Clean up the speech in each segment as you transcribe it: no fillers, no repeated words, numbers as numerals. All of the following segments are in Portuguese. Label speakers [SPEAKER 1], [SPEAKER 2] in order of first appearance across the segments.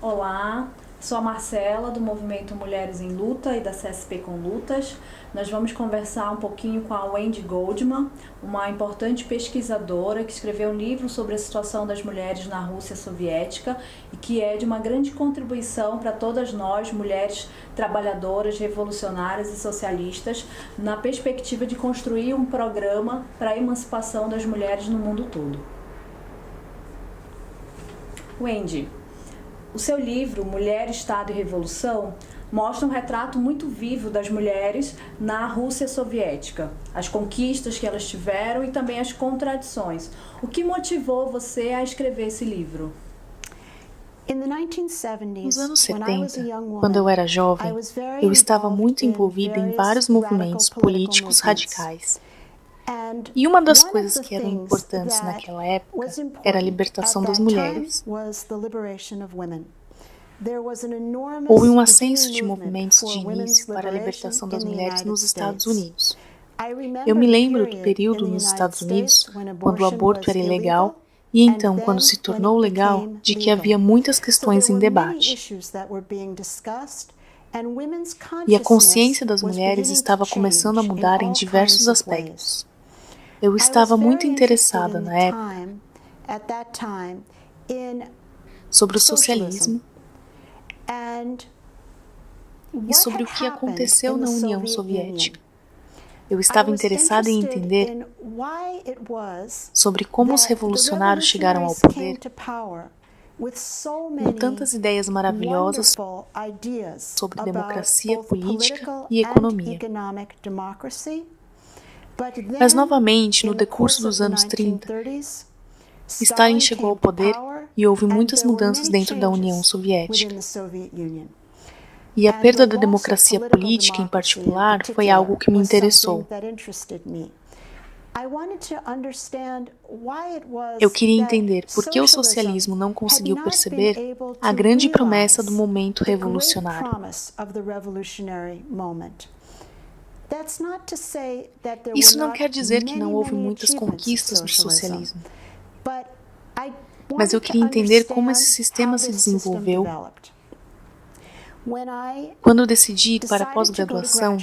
[SPEAKER 1] Olá, sou a Marcela do Movimento Mulheres em Luta e da CSP com Lutas. Nós vamos conversar um pouquinho com a Wendy Goldman, uma importante pesquisadora que escreveu um livro sobre a situação das mulheres na Rússia soviética e que é de uma grande contribuição para todas nós, mulheres trabalhadoras, revolucionárias e socialistas, na perspectiva de construir um programa para a emancipação das mulheres no mundo todo. Wendy, o seu livro, Mulher, Estado e Revolução, mostra um retrato muito vivo das mulheres na Rússia soviética, as conquistas que elas tiveram e também as contradições. O que motivou você a escrever esse livro?
[SPEAKER 2] Nos anos 70, quando eu era jovem, eu estava muito envolvida em vários movimentos políticos radicais. E uma das coisas que eram importantes naquela época era a libertação das mulheres. Houve um ascenso de movimentos de início para a libertação das mulheres nos Estados Unidos. Eu me lembro do período nos Estados Unidos, quando o aborto era ilegal, e então, quando se tornou legal, de que havia muitas questões em debate. E a consciência das mulheres estava começando a mudar em diversos aspectos. Eu estava muito interessada na época sobre o socialismo e sobre o que aconteceu na União Soviética. Eu estava interessada em entender sobre como os revolucionários chegaram ao poder com tantas ideias maravilhosas sobre democracia, política e economia. Mas novamente, no decurso dos anos 30, Stalin chegou ao poder e houve muitas mudanças dentro da União Soviética. E a perda da democracia política, em particular, foi algo que me interessou. Eu queria entender por que o socialismo não conseguiu perceber a grande promessa do momento revolucionário. Isso não quer dizer que não houve muitas conquistas do socialismo, mas eu queria entender como esse sistema se desenvolveu. Quando eu decidi ir para a pós-graduação,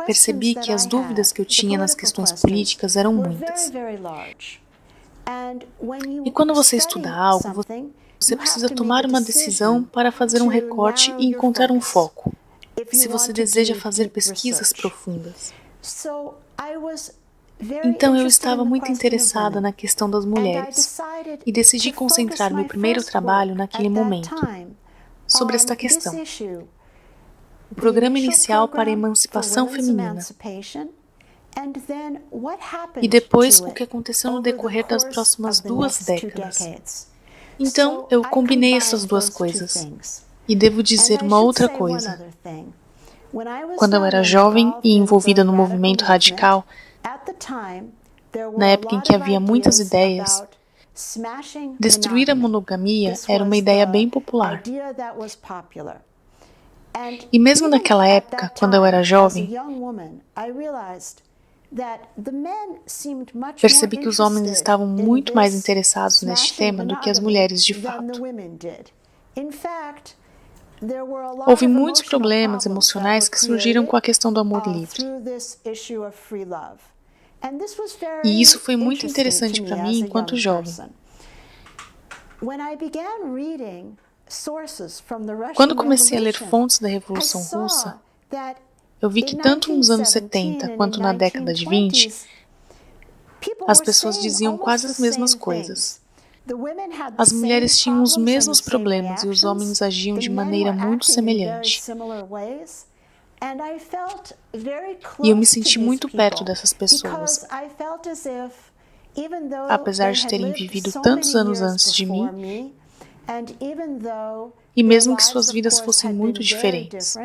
[SPEAKER 2] percebi que as dúvidas que eu tinha nas questões políticas eram muitas. E quando você estuda algo, você precisa tomar uma decisão para fazer um recorte e encontrar um foco, se você deseja fazer pesquisas profundas. Então eu estava muito interessada na questão das mulheres e decidi concentrar meu primeiro trabalho naquele momento, sobre esta questão. O programa inicial para a emancipação feminina. E depois o que aconteceu no decorrer das próximas 2 décadas. Então eu combinei essas duas coisas. E devo dizer uma outra coisa. Quando eu era jovem e envolvida no movimento radical, na época em que havia muitas ideias, destruir a monogamia era uma ideia bem popular. E mesmo naquela época, quando eu era jovem, percebi que os homens estavam muito mais interessados neste tema do que as mulheres de fato. Houve muitos problemas emocionais que surgiram com a questão do amor livre. E isso foi muito interessante para mim enquanto jovem. Quando comecei a ler fontes da Revolução Russa, eu vi que tanto nos anos 70 quanto na década de 20, as pessoas diziam quase as mesmas coisas. As mulheres tinham os mesmos problemas e os homens agiam de maneira muito semelhante. E eu me senti muito perto dessas pessoas, apesar de terem vivido tantos anos antes de mim, e mesmo que suas vidas fossem muito diferentes.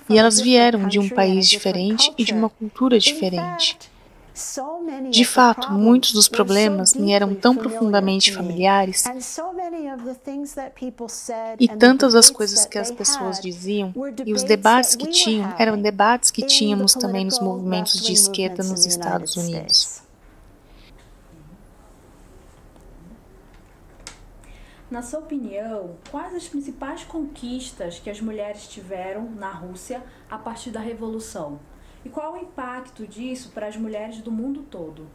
[SPEAKER 2] E elas vieram de um país diferente e de uma cultura diferente. De fato, muitos dos problemas me eram tão profundamente familiares e tantas as coisas que as pessoas diziam e os debates que tinham eram debates que tínhamos também nos movimentos de esquerda nos Estados Unidos.
[SPEAKER 1] Na sua opinião, quais as principais conquistas que as mulheres tiveram na Rússia a partir da Revolução? E qual o impacto disso para as mulheres do mundo todo?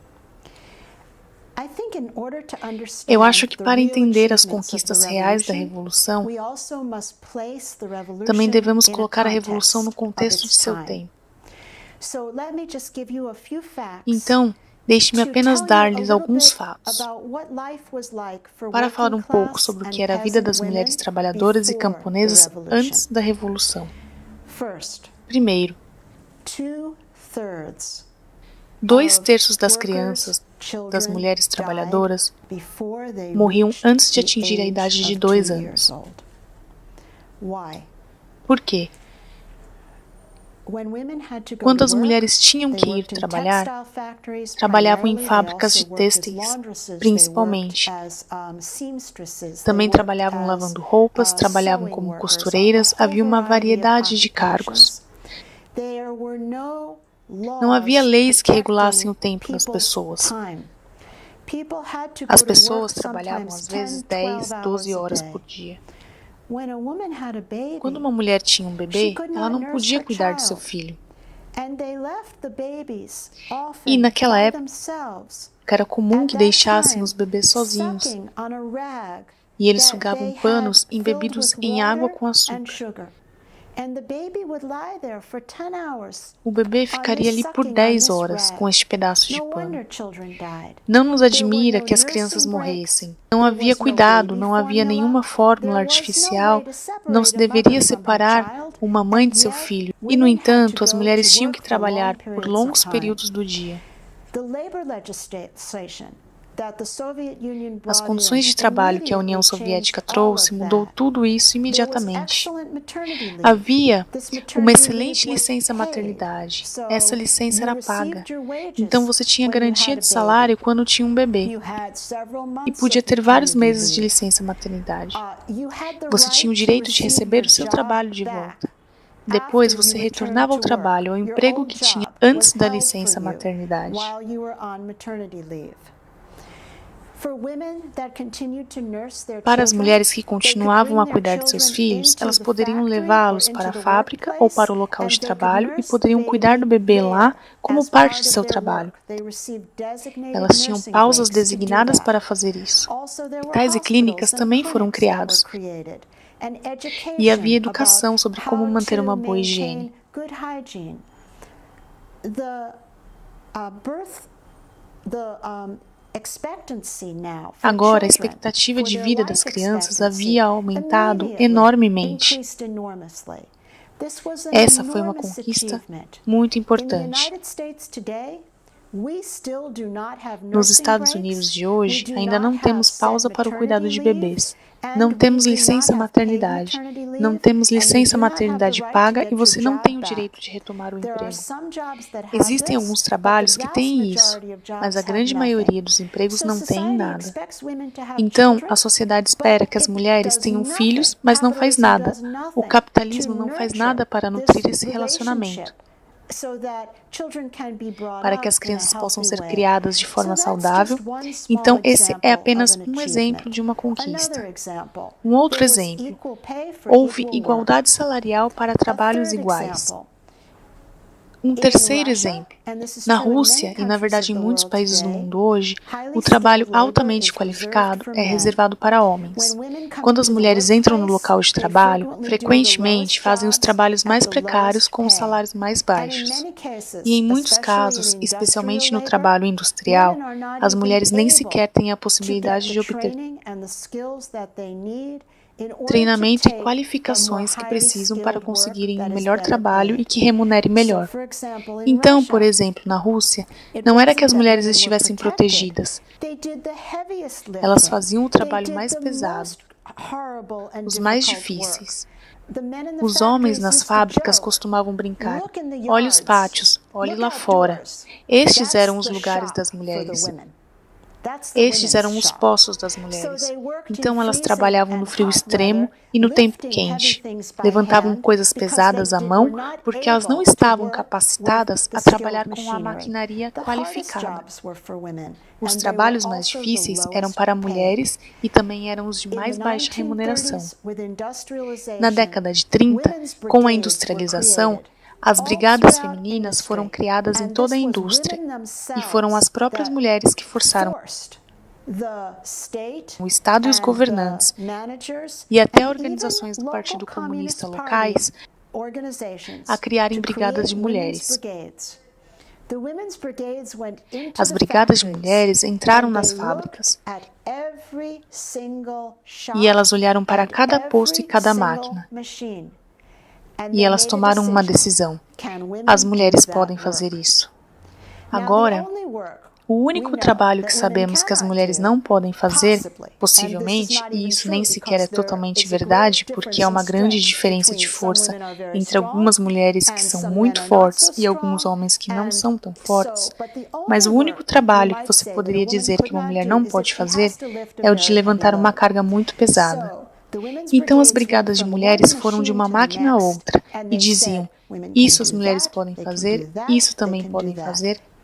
[SPEAKER 2] Eu acho que para entender as conquistas reais da Revolução, também devemos colocar a Revolução no contexto de seu tempo. Então, deixe-me apenas dar-lhes alguns fatos para falar um pouco sobre o que era a vida das mulheres trabalhadoras e camponesas antes da Revolução. Primeiro, 2/3 das crianças das mulheres trabalhadoras morriam antes de atingir a idade de 2 anos. Por quê? Quando as mulheres tinham que ir trabalhar, trabalhavam em fábricas de têxteis, principalmente. Também trabalhavam lavando roupas, trabalhavam como costureiras, havia uma variedade de cargos. Não havia leis que regulassem o tempo das pessoas. As pessoas trabalhavam às vezes 10, 12 horas por dia. Quando uma mulher tinha um bebê, ela não podia cuidar de seu filho. E naquela época, era comum que deixassem os bebês sozinhos. E eles sugavam panos embebidos em água com açúcar. O bebê ficaria ali por 10 horas com este pedaço de pano. Não nos admira que as crianças morressem. Não havia cuidado, não havia nenhuma fórmula artificial, não se deveria separar uma mãe de seu filho. E, no entanto, as mulheres tinham que trabalhar por longos períodos do dia. As condições de trabalho que a União Soviética trouxe mudou tudo isso imediatamente. Havia uma excelente licença maternidade. Essa licença era paga. Então você tinha garantia de salário quando tinha um bebê. E podia ter vários meses de licença maternidade. Você tinha o direito de receber o seu trabalho de volta. Depois você retornava ao trabalho, ao emprego que tinha antes da licença maternidade. Para as mulheres que continuavam a cuidar de seus filhos, elas poderiam levá-los para a fábrica ou para o local de trabalho e poderiam cuidar do bebê lá como parte de seu trabalho. Elas tinham pausas designadas para fazer isso. Hospitais e clínicas também foram criados. E havia educação sobre como manter uma boa higiene. Agora, a expectativa de vida das crianças havia aumentado enormemente. Essa foi uma conquista muito importante. Nos Estados Unidos de hoje, ainda não temos pausa para o cuidado de bebês. Não temos licença maternidade. Não temos licença maternidade paga e você não tem o direito de retomar o emprego. Existem alguns trabalhos que têm isso, mas a grande maioria dos empregos não tem nada. Então, a sociedade espera que as mulheres tenham filhos, mas não faz nada. O capitalismo não faz nada para nutrir esse relacionamento, para que as crianças possam ser criadas de forma saudável. Então, esse é apenas um exemplo de uma conquista. Um outro exemplo: houve igualdade salarial para trabalhos iguais. Um terceiro exemplo: na Rússia, e na verdade em muitos países do mundo hoje, o trabalho altamente qualificado é reservado para homens. Quando as mulheres entram no local de trabalho, frequentemente fazem os trabalhos mais precários com os salários mais baixos. E em muitos casos, especialmente no trabalho industrial, as mulheres nem sequer têm a possibilidade de obter treinamento e qualificações que precisam para conseguirem um melhor trabalho e que remunere melhor. Então, por exemplo, na Rússia, não era que as mulheres estivessem protegidas. Elas faziam o trabalho mais pesado, os mais difíceis. Os homens nas fábricas costumavam brincar: olhe os pátios, olhe lá fora. Estes eram os lugares das mulheres. Estes eram os poços das mulheres. Então elas trabalhavam no frio extremo e no tempo quente. Levantavam coisas pesadas à mão porque elas não estavam capacitadas a trabalhar com a maquinaria qualificada. Os trabalhos mais difíceis eram para mulheres e também eram os de mais baixa remuneração. Na década de 30, com a industrialização, as brigadas femininas foram criadas em toda a indústria e foram as próprias mulheres que forçaram o Estado e os governantes e até organizações do Partido Comunista locais a criarem brigadas de mulheres. As brigadas de mulheres entraram nas fábricas e elas olharam para cada posto e cada máquina. E elas tomaram uma decisão. As mulheres podem fazer isso. Agora, o único trabalho que sabemos que as mulheres não podem fazer, possivelmente, e isso nem sequer é totalmente verdade, porque há uma grande diferença de força entre algumas mulheres que são muito fortes e alguns homens que não são tão fortes, mas o único trabalho que você poderia dizer que uma mulher não pode fazer é o de levantar uma carga muito pesada. Então as brigadas de mulheres foram de uma máquina a outra e diziam: isso as mulheres podem fazer, isso também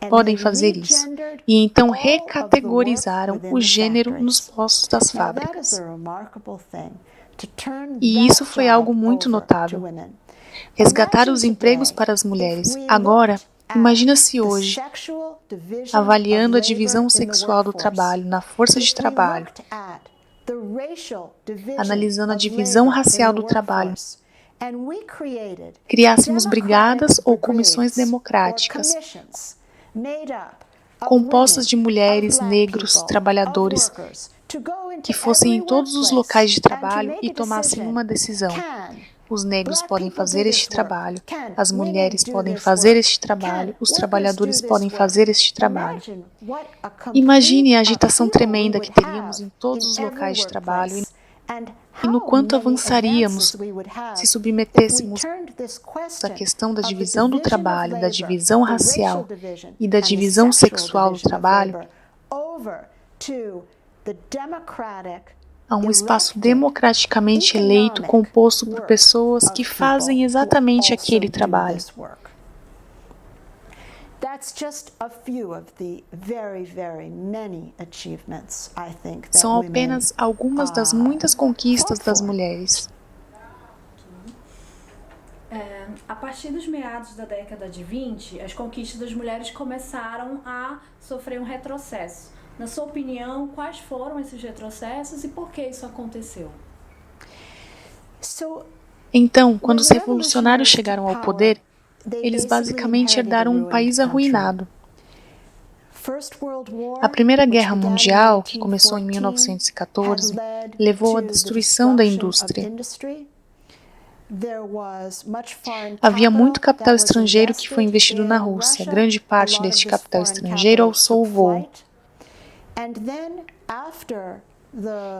[SPEAKER 2] podem fazer isso. E então recategorizaram o gênero nos postos das fábricas. E isso foi algo muito notável. Resgatar os empregos para as mulheres. Agora, imagina-se hoje, avaliando a divisão sexual do trabalho na força de trabalho, analisando a divisão racial do trabalho, criássemos brigadas ou comissões democráticas compostas de mulheres, negros, trabalhadores, que fossem em todos os locais de trabalho e tomassem uma decisão. Os negros podem fazer este trabalho, as mulheres podem fazer este trabalho, os trabalhadores podem fazer este trabalho. Imagine a agitação tremenda que teríamos em todos os locais de trabalho e no quanto avançaríamos se submetêssemos a questão da divisão do trabalho, da divisão racial e da divisão sexual do trabalho a um espaço democraticamente eleito composto por pessoas que fazem exatamente aquele trabalho. São apenas algumas das muitas conquistas das mulheres.
[SPEAKER 1] A partir dos meados da década de 20, as conquistas das mulheres começaram a sofrer um retrocesso. Na sua opinião, quais foram esses retrocessos e por que isso aconteceu?
[SPEAKER 2] Então, quando os revolucionários chegaram ao poder, eles basicamente herdaram um país arruinado. A Primeira Guerra Mundial, que começou em 1914, levou à destruição da indústria. Havia muito capital estrangeiro que foi investido na Rússia. Grande parte deste capital estrangeiro alçou o voo.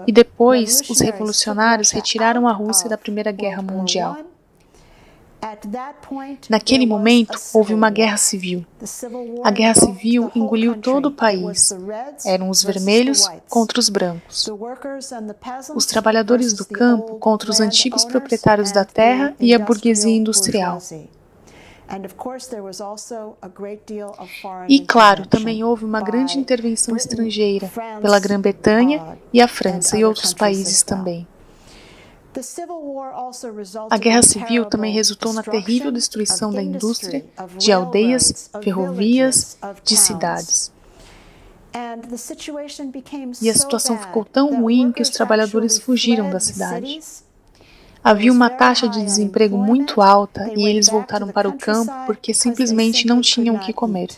[SPEAKER 2] E depois, os revolucionários retiraram a Rússia da Primeira Guerra Mundial. Naquele momento, houve uma guerra civil. A guerra civil engoliu todo o país. Eram os vermelhos contra os brancos. Os trabalhadores do campo contra os antigos proprietários da terra e a burguesia industrial. E, claro, também houve uma grande intervenção estrangeira pela Grã-Bretanha e a França e outros países também. A Guerra Civil também resultou na terrível destruição da indústria, de aldeias, ferrovias, de cidades. E a situação ficou tão ruim que os trabalhadores fugiram da cidade. Havia uma taxa de desemprego muito alta e eles voltaram para o campo porque simplesmente não tinham o que comer.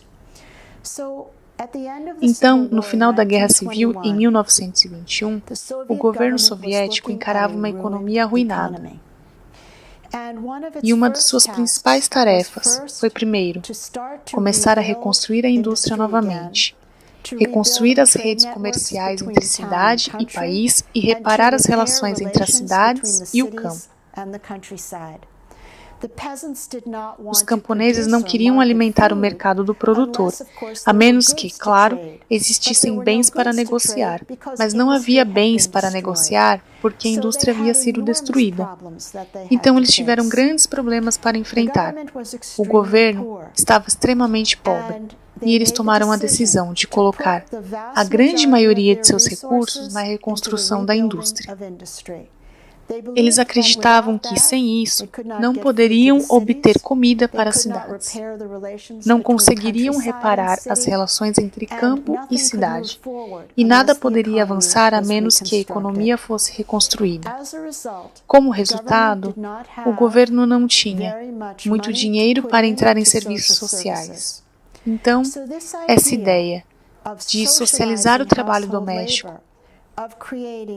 [SPEAKER 2] Então, no final da Guerra Civil, em 1921, o governo soviético encarava uma economia arruinada. E uma de suas principais tarefas foi, primeiro, começar a reconstruir a indústria novamente, reconstruir as redes comerciais entre cidade e país e reparar as relações entre as cidades e o campo. Os camponeses não queriam alimentar o mercado do produtor, a menos que, claro, existissem bens para negociar. Mas não havia bens para negociar porque a indústria havia sido destruída. Então eles tiveram grandes problemas para enfrentar. O governo estava extremamente pobre e eles tomaram a decisão de colocar a grande maioria de seus recursos na reconstrução da indústria. Eles acreditavam que, sem isso, não poderiam obter comida para as cidades. Não conseguiriam reparar as relações entre campo e cidade. E nada poderia avançar a menos que a economia fosse reconstruída. Como resultado, o governo não tinha muito dinheiro para entrar em serviços sociais. Então, essa ideia de socializar o trabalho doméstico,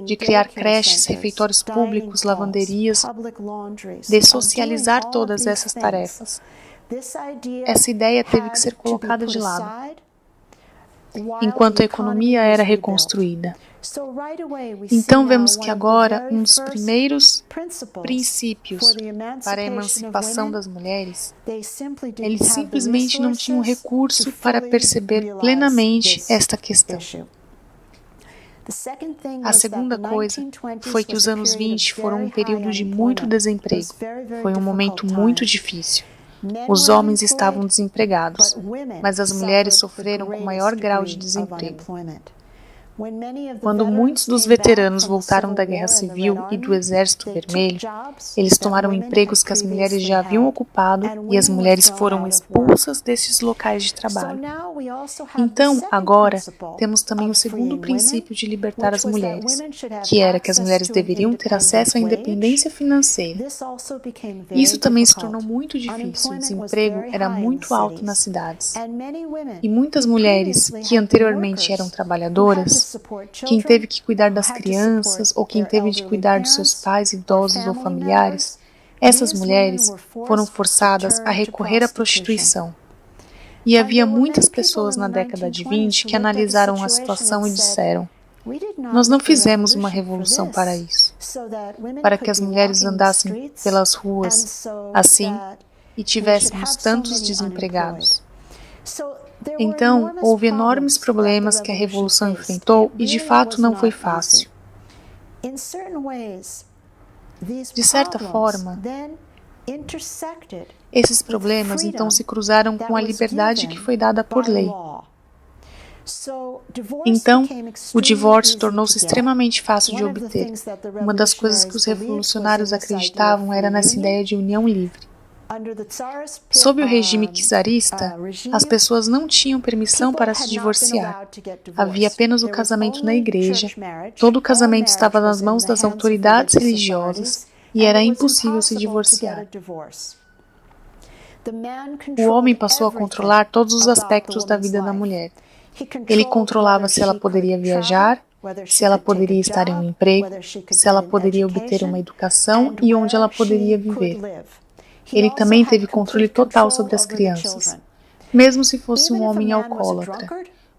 [SPEAKER 2] de criar creches, refeitórios públicos, lavanderias, de socializar todas essas tarefas. Essa ideia teve que ser colocada de lado, enquanto a economia era reconstruída. Então vemos que agora um dos primeiros princípios para a emancipação das mulheres, eles simplesmente não tinham recurso para perceber plenamente esta questão. A segunda coisa foi que os anos 20 foram um período de muito desemprego. Foi um momento muito difícil. Os homens estavam desempregados, mas as mulheres sofreram com maior grau de desemprego. Quando muitos dos veteranos voltaram da Guerra Civil e do Exército Vermelho, eles tomaram empregos que as mulheres já haviam ocupado e as mulheres foram expulsas destes locais de trabalho. Então, agora, temos também o segundo princípio de libertar as mulheres, que era que as mulheres deveriam ter acesso à independência financeira. Isso também se tornou muito difícil, o desemprego era muito alto nas cidades. E muitas mulheres, que anteriormente eram trabalhadoras, quem teve que cuidar das crianças ou quem teve de cuidar dos seus pais idosos ou familiares, essas mulheres foram forçadas a recorrer à prostituição. E havia muitas pessoas na década de 20 que analisaram a situação e disseram: nós não fizemos uma revolução para isso, para que as mulheres andassem pelas ruas assim e tivéssemos tantos desempregados. Então, houve enormes problemas que a Revolução enfrentou e, de fato, não foi fácil. De certa forma, esses problemas então se cruzaram com a liberdade que foi dada por lei. Então, o divórcio tornou-se extremamente fácil de obter. Uma das coisas que os revolucionários acreditavam era nessa ideia de união livre. Sob o regime czarista, as pessoas não tinham permissão para se divorciar. Havia apenas o casamento na igreja, todo o casamento estava nas mãos das autoridades religiosas e era impossível se divorciar. O homem passou a controlar todos os aspectos da vida da mulher. Ele controlava se ela poderia viajar, se ela poderia estar em um emprego, se ela poderia obter uma educação e onde ela poderia viver. Ele também teve controle total sobre as crianças, mesmo se fosse um homem alcoólatra,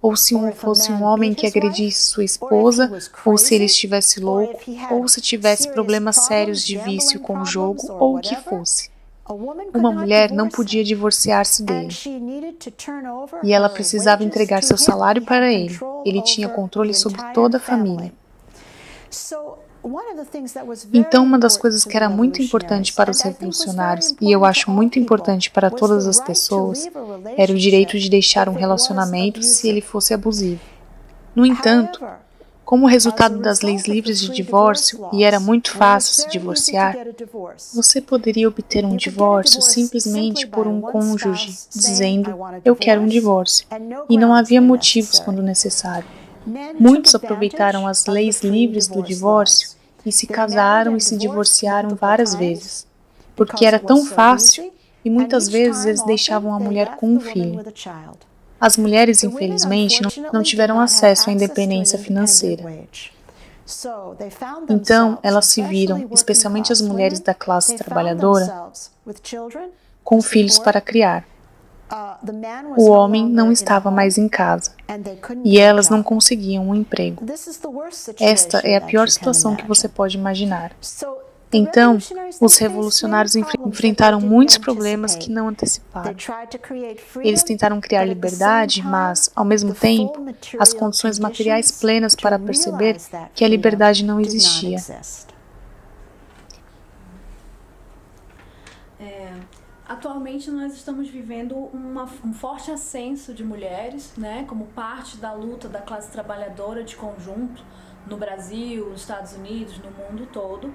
[SPEAKER 2] ou se fosse um homem que agredisse sua esposa, ou se ele estivesse louco, ou se tivesse problemas sérios de vício com o jogo, ou o que fosse. Uma mulher não podia divorciar-se dele, e ela precisava entregar seu salário para ele. Ele tinha controle sobre toda a família. Então, uma das coisas que era muito importante para os revolucionários, e eu acho muito importante para todas as pessoas, era o direito de deixar um relacionamento se ele fosse abusivo. No entanto, como resultado das leis livres de divórcio, e era muito fácil se divorciar, você poderia obter um divórcio simplesmente por um cônjuge dizendo: eu quero um divórcio, e não havia motivos quando necessário. Muitos aproveitaram as leis livres do divórcio e se casaram e se divorciaram várias vezes, porque era tão fácil e muitas vezes eles deixavam a mulher com um filho. As mulheres, infelizmente, não tiveram acesso à independência financeira. Então, elas se viram, especialmente as mulheres da classe trabalhadora, com filhos para criar. O homem não estava mais em casa e elas não conseguiam um emprego. Esta é a pior situação que você pode imaginar. Então, os revolucionários enfrentaram muitos problemas que não anteciparam. Eles tentaram criar liberdade, mas, ao mesmo tempo, as condições materiais plenas para perceber que a liberdade não existia.
[SPEAKER 1] Atualmente nós estamos vivendo um forte ascenso de mulheres, né, como parte da luta da classe trabalhadora de conjunto no Brasil, nos Estados Unidos, no mundo todo.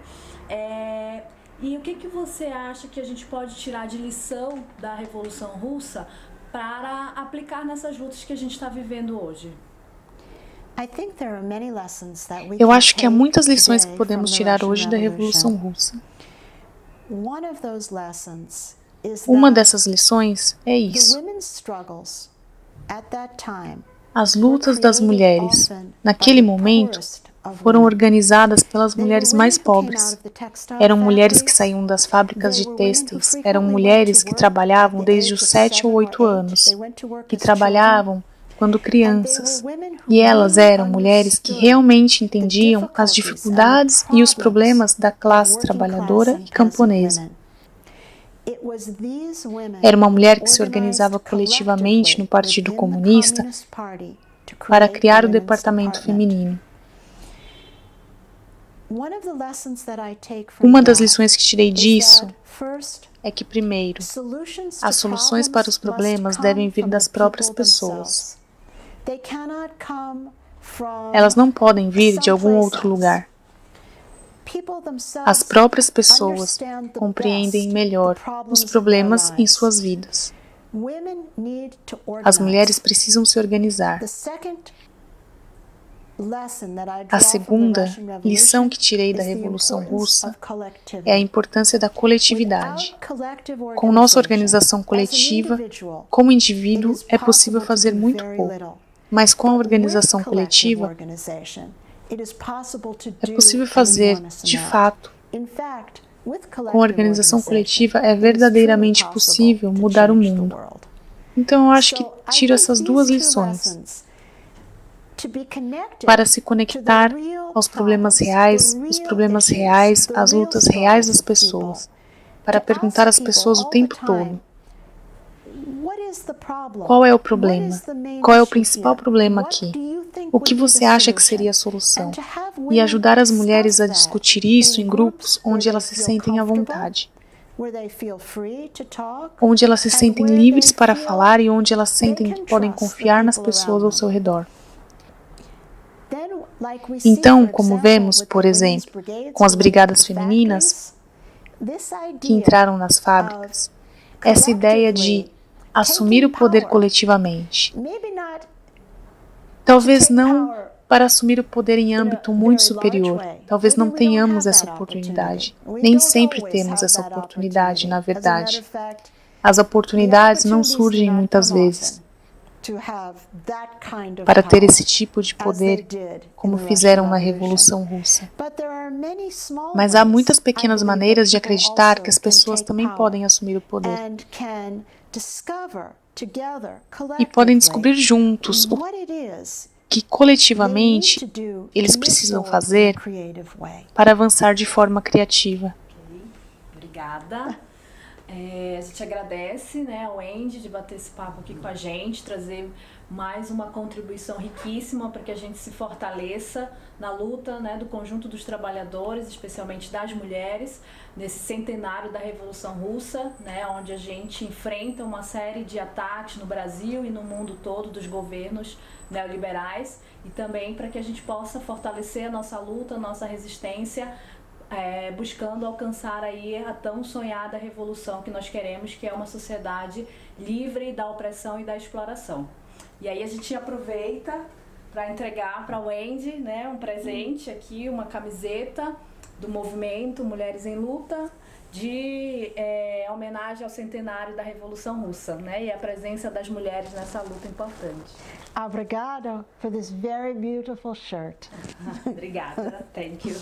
[SPEAKER 1] E o que você acha que a gente pode tirar de lição da Revolução Russa para aplicar nessas lutas que a gente está vivendo hoje?
[SPEAKER 2] Eu acho que há muitas lições que podemos tirar hoje da Revolução Russa. Uma dessas lições é isso. As lutas das mulheres, naquele momento, foram organizadas pelas mulheres mais pobres. Eram mulheres que saíam das fábricas de têxteis, eram mulheres que trabalhavam desde os 7 ou 8 anos, que trabalhavam quando crianças. E elas eram mulheres que realmente entendiam as dificuldades e os problemas da classe trabalhadora e camponesa. Era uma mulher que se organizava coletivamente no Partido Comunista para criar o departamento feminino. Uma das lições que tirei disso é que, primeiro, as soluções para os problemas devem vir das próprias pessoas. Elas não podem vir de algum outro lugar. As próprias pessoas compreendem melhor os problemas em suas vidas. As mulheres precisam se organizar. A segunda lição que tirei da Revolução Russa é a importância da coletividade. Com nossa organização coletiva, como indivíduo, é possível fazer muito pouco. Mas com a organização coletiva, é possível fazer, de fato. Com a organização coletiva, é verdadeiramente possível mudar o mundo. Então, eu acho que tiro essas duas lições. Para se conectar aos problemas reais, os problemas reais, às lutas reais das pessoas. Para perguntar às pessoas o tempo todo: qual é o problema? Qual é o principal problema aqui? O que você acha que seria a solução? E ajudar as mulheres a discutir isso em grupos onde elas se sentem à vontade. Onde elas se sentem livres para falar e onde elas sentem que podem confiar nas pessoas ao seu redor. Então, como vemos, por exemplo, com as brigadas femininas que entraram nas fábricas, essa ideia de assumir o poder coletivamente. Talvez não para assumir o poder em âmbito muito superior. Talvez não tenhamos essa oportunidade. Nem sempre temos essa oportunidade, na verdade. As oportunidades não surgem muitas vezes para ter esse tipo de poder, como fizeram na Revolução Russa. Mas há muitas pequenas maneiras de acreditar que as pessoas também podem assumir o poder. E podem descobrir juntos o que coletivamente eles precisam fazer para avançar de forma criativa.
[SPEAKER 1] Obrigada. A gente agradece, né, ao Wendy de bater esse papo aqui com a gente, trazer mais uma contribuição riquíssima para que a gente se fortaleça na luta, né, do conjunto dos trabalhadores, especialmente das mulheres, nesse centenário da Revolução Russa, né, onde a gente enfrenta uma série de ataques no Brasil e no mundo todo dos governos neoliberais, e também para que a gente possa fortalecer a nossa luta, a nossa resistência, buscando alcançar aí a tão sonhada revolução que nós queremos, que é uma sociedade livre da opressão e da exploração. E aí a gente aproveita para entregar para a Wendy, né, um presente aqui, uma camiseta do movimento Mulheres em Luta, de homenagem ao centenário da Revolução Russa, né, e a presença das mulheres nessa luta importante.
[SPEAKER 3] Obrigada for this very beautiful shirt.
[SPEAKER 1] Obrigada, thank you.